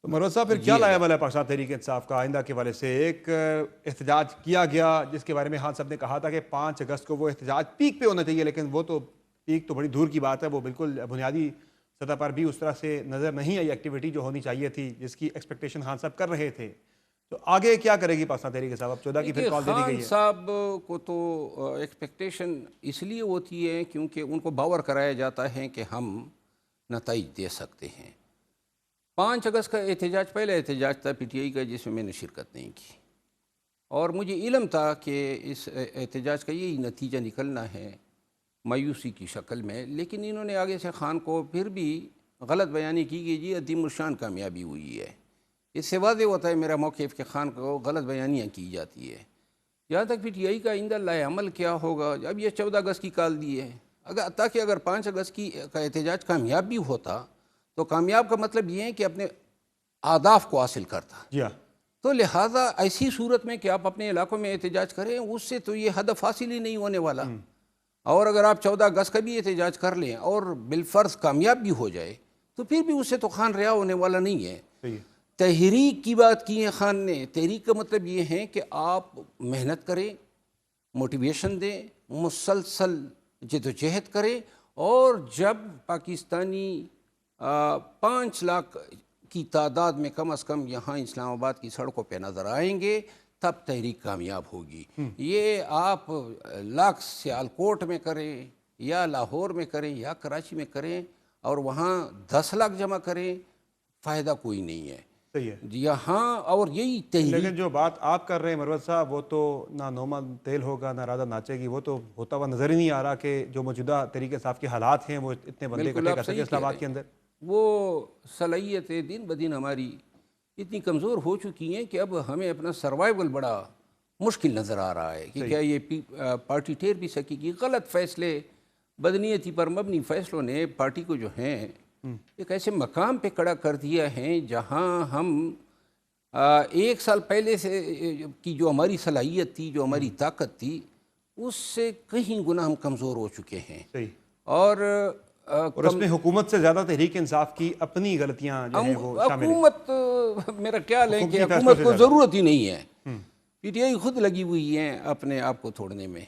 تو مروت صاحب پھر کیا لایا ہے پاکستان تحریک انصاف کا آئندہ کے حوالے سے؟ ایک احتجاج کیا گیا جس کے بارے میں خان صاحب نے کہا تھا کہ 5 اگست کو وہ احتجاج پیک پہ ہونا چاہیے، لیکن وہ تو پیک تو بڑی دور کی بات ہے، وہ بالکل بنیادی سطح پر بھی اس طرح سے نظر نہیں آئی ایکٹیویٹی جو ہونی چاہیے تھی، جس کی ایکسپیکٹیشن خان صاحب کر رہے تھے۔ تو آگے کیا کرے گی پاکستان تحریک انصاف؟ اب 14 کی پھر کال دے دی گئی ہے۔ خان صاحب کو تو ایکسپیکٹیشن اس لیے ہوتی ہے کیونکہ ان کو باور کرایا جاتا ہے کہ ہم نتائج دے سکتے ہیں۔ 5 اگست کا احتجاج پہلا احتجاج تھا پی ٹی آئی کا جس میں میں نے شرکت نہیں کی، اور مجھے علم تھا کہ اس احتجاج کا یہی نتیجہ نکلنا ہے مایوسی کی شکل میں، لیکن انہوں نے آگے سے خان کو پھر بھی غلط بیانی کی کہ جی عدیم الشان کامیابی ہوئی ہے۔ اس سے واضح ہوتا ہے میرا موقف کہ خان کو غلط بیانیاں کی جاتی ہے۔ جہاں تک پی ٹی آئی کا آئندہ لائے عمل کیا ہوگا، اب یہ 14 اگست کی کال دی ہے، اگر 5 اگست کا احتجاج کامیاب بھی ہوتا تو کامیاب کا مطلب یہ ہے کہ اپنے اہداف کو حاصل کرتا، جی ہاں، تو لہٰذا ایسی صورت میں کہ آپ اپنے علاقوں میں احتجاج کریں، اس سے تو یہ ہدف حاصل ہی نہیں ہونے والا۔ اور اگر آپ 14 اگست کا بھی احتجاج کر لیں اور بالفرض کامیاب بھی ہو جائے تو پھر بھی اس سے تو خان رہا ہونے والا نہیں ہے۔ صحیح ہے۔ تحریک کی بات کی ہے خان نے، تحریک کا مطلب یہ ہے کہ آپ محنت کریں، موٹیویشن دیں، مسلسل جدوجہد کریں، اور جب پاکستانی 5 لاکھ کی تعداد میں کم از کم یہاں اسلام آباد کی سڑکوں پہ نظر آئیں گے تب تحریک کامیاب ہوگی۔ یہ آپ لاکھ سیالکوٹ میں کریں یا لاہور میں کریں یا کراچی میں کریں اور وہاں 10 لاکھ جمع کریں، فائدہ کوئی نہیں ہے۔ صحیح ہے۔ یہاں اور یہی تحریک، لیکن جو بات آپ کر رہے ہیں مروت صاحب، وہ تو نہ نوما تیل ہوگا نہ رادہ ناچے گی، وہ تو ہوتا ہوا نظر ہی نہیں آ رہا کہ جو موجودہ تحریک انصاف کے حالات ہیں وہ اتنے بندے اکٹھے کر سکے اسلام آباد کے اندر۔ وہ صلاحیتیں دن بدن ہماری اتنی کمزور ہو چکی ہیں کہ اب ہمیں اپنا سروائیول بڑا مشکل نظر آ رہا ہے کہ کیا یہ پارٹی ٹھہر بھی سکے گی۔ غلط فیصلے، بدنیتی پر مبنی فیصلوں نے پارٹی کو جو ہیں ایک ایسے مقام پہ کھڑا کر دیا ہے جہاں ہم 1 سال پہلے سے کی جو ہماری صلاحیت تھی، جو ہماری طاقت تھی، اس سے کہیں گنا ہم کمزور ہو چکے ہیں۔ صحیح۔ اور اس میں حکومت سے زیادہ تحریک انصاف کی اپنی غلطیاں جو ہیں وہ شامل ہیں۔ حکومت، میرا خیال ہے کہ حکومت کو ضرورت ہی نہیں ہے، پی ٹی آئی خود لگی ہوئی ہے اپنے آپ کو توڑنے میں۔